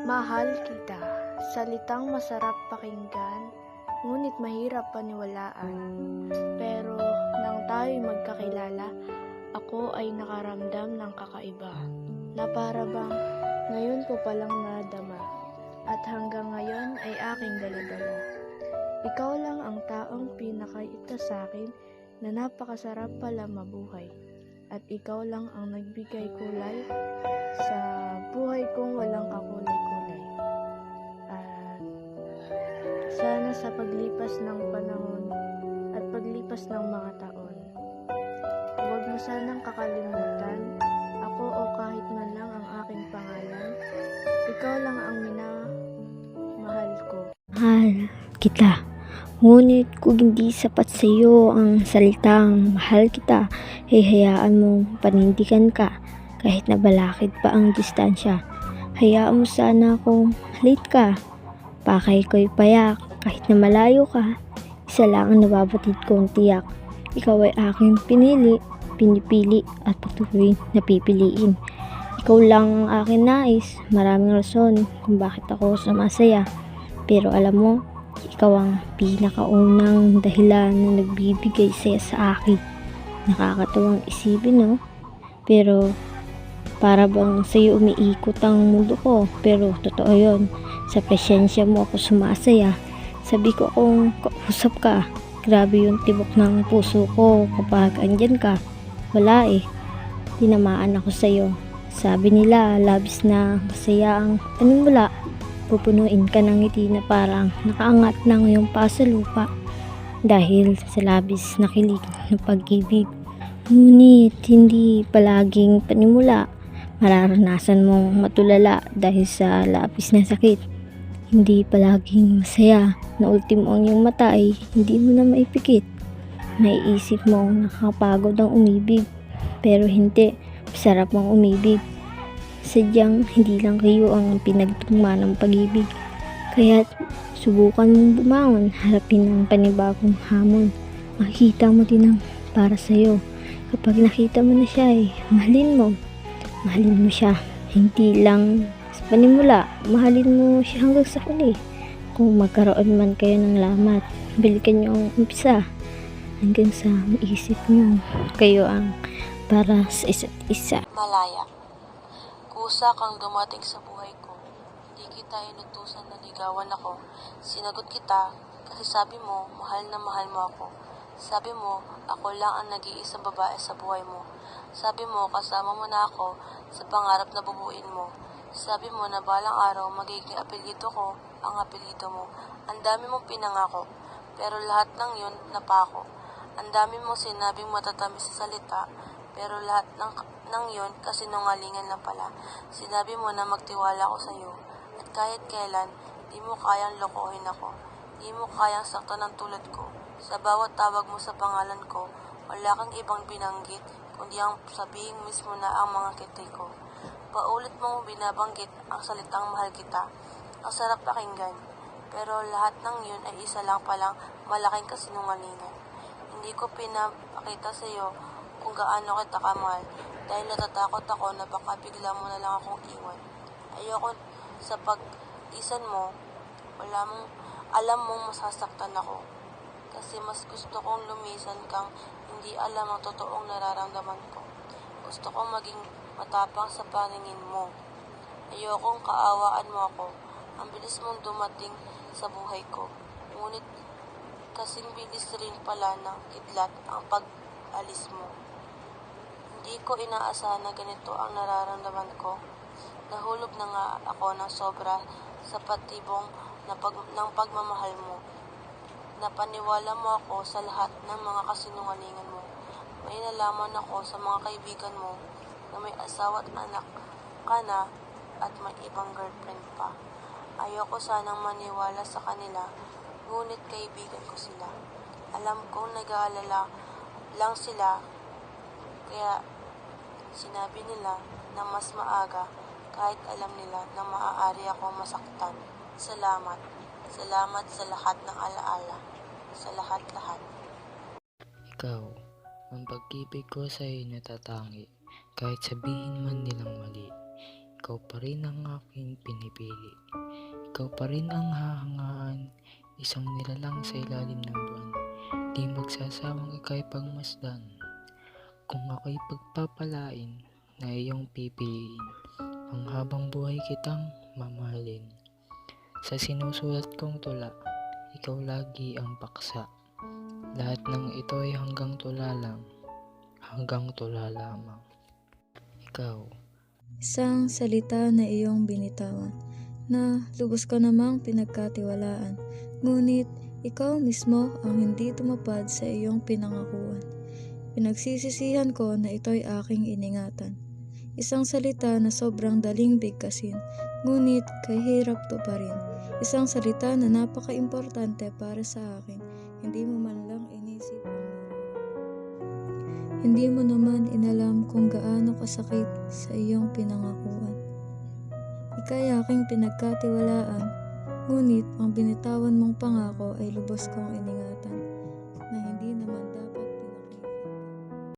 Mahal kita, salitang masarap pakinggan, ngunit mahirap paniwalaan. Pero nang tayo'y magkakilala, ako ay nakaramdam ng kakaiba, na para bang ngayon ko palang nadama, at hanggang ngayon ay aking daladala. Ikaw lang ang taong pinakaita sa'kin na napakasarap pala mabuhay, at ikaw lang ang nagbigay kulay sa buhay kong walang kakulay-kulay. At sana sa paglipas ng panahon at paglipas ng mga taon, huwag mo sanang kakalimutan ako o kahit man lang ang aking pangalan. Ikaw lang ang minamahal ko. Mahal kita. Ngunit kung hindi sapat sa iyo ang salitang mahal kita, hayaan mong panindigan ka kahit na balakid pa ang distansya. Hayaan mo sana akong late ka. Pakay ko'y payak kahit na malayo ka. Isa lang ang nababatid kong tiyak. Ikaw ay aking pinipili at patuloy na pipiliin. Ikaw lang ang aking nais. Maraming rason kung bakit ako sumasaya. Pero alam mo, ikaw ang pinakaunang dahilan na nagbibigay saya sa akin. Nakakatuwang isipin, no? Pero para bang sa'yo umiikot ang mundo ko. Pero totoo yun. Sa presensya mo ako sumasaya. Sabi ko kung kausap ka, grabe yung tibok ng puso ko kapag andyan ka. Wala eh. Tinamaan ako sa'yo. Sabi nila, labis na masaya ang panimula. Pupunuin ka ng ngiti na parang nakaangat ng iyong pa sa lupa dahil sa labis na kilig ng pag-ibig. Ngunit hindi palaging panimula. Mararanasan mong matulala dahil sa labis na sakit. Hindi palaging masaya na ultimo ang iyong mata ay hindi mo na maipikit. Maiisip mo nakakapagod ang umibig, pero hindi, masarap ang umibig. Sadyang hindi lang kayo ang pinagtugma ng pag-ibig. Kaya't subukan mong bumangon, harapin ang panibagong hamon. Makikita mo din ang para sa'yo. Kapag nakita mo na siya ay mahalin mo siya. Hindi lang sa panimula, mahalin mo siya hanggang sa huli. Kung magkaroon man kayo ng lamat, balikan niyo ang umpisa hanggang sa maisip niyo kayo ang para sa isa't isa. Malaya. Kusa kang dumating sa buhay ko. Hindi kita inutusan na ligawan ako. Sinagot kita kasi sabi mo, mahal na mahal mo ako. Sabi mo, ako lang ang nag-iisang babae sa buhay mo. Sabi mo, kasama mo na ako sa pangarap na bubuin mo. Sabi mo na balang araw magiging apelyido ko ang apelyido mo. Ang dami mong pinangako, pero lahat ng yun napako. Ang dami mong sinabing matatamis sa salita, pero lahat ng yun kasinungalingan lang pala. Sinabi mo na magtiwala ako sa iyo, at kahit kailan, di mo kayang lokohin ako. Di mo kayang saktan ng tulad ko. Sa bawat tawag mo sa pangalan ko, wala kang ibang binanggit, kundi ang sabihin mismo na ang mga kitay ko. Paulit mong binabanggit ang salitang mahal kita. Ang sarap pakinggan, pero lahat ng yun ay isa lang palang malaking kasinungalingan. Hindi ko pinapakita sa iyo kung gaano kita kamahal dahil natatakot ako na baka bigla mo na lang akong iwan. Ayoko sa pag-isan mo, alam mong masasaktan ako. Kasi mas gusto kong lumisan kang hindi alam ang totoong nararamdaman ko. Gusto kong maging matapang sa paningin mo. Ayokong kaawaan mo ako. Ang bilis mong dumating sa buhay ko. Ngunit kasing bilis rin pala ng kidlat ang pag-alis mo. Hindi ko inaasahan na ganito ang nararamdaman ko. Nahulog na nga ako ng sobra sa patibong ng pagmamahal mo. Napaniwala mo ako sa lahat ng mga kasinungalingan mo. May nalaman ako sa mga kaibigan mo na may asawa at anak ka na at may ibang girlfriend pa. Ayoko sanang maniwala sa kanila, ngunit kaibigan ko sila. Alam kong nag-aalala lang sila, kaya sinabi nila na mas maaga kahit alam nila na maaari akong masaktan. Salamat. Salamat sa lahat ng alaala. Sa lahat-lahat. Ikaw, ang pag-ibig ko sa'yo natatangi, kahit sabihin man nilang mali. ikaw pa rin ang aking pinipili. Ikaw pa rin ang hahangaan, isang nilalang sa ilalim ng buwan. Di magsasawang ika'y pagmasdan. Kung ako'y pagpapalain na iyong pipiliin, ang habang buhay kitang mamahalin. Sa sinusulat kong tula, ikaw lagi ang paksa. Lahat ng ito'y hanggang tula lamang. Ikaw. Isang salita na iyong binitawan, na lubos ko namang pinagkatiwalaan. Ngunit ikaw mismo ang hindi tumapad sa iyong pinangakuan. Pinagsisisihan ko na ito'y aking iningatan. Isang salita na sobrang daling bigkasin, ngunit kahirap to pa rin. Isang salita na napaka-importante para sa akin, hindi mo man lang inisip ang hindi mo naman inalam kung gaano kasakit sa iyong pinangakuan. Ika'y aking pinagkatiwalaan, ngunit ang binitawan mong pangako ay lubos kong iningatan.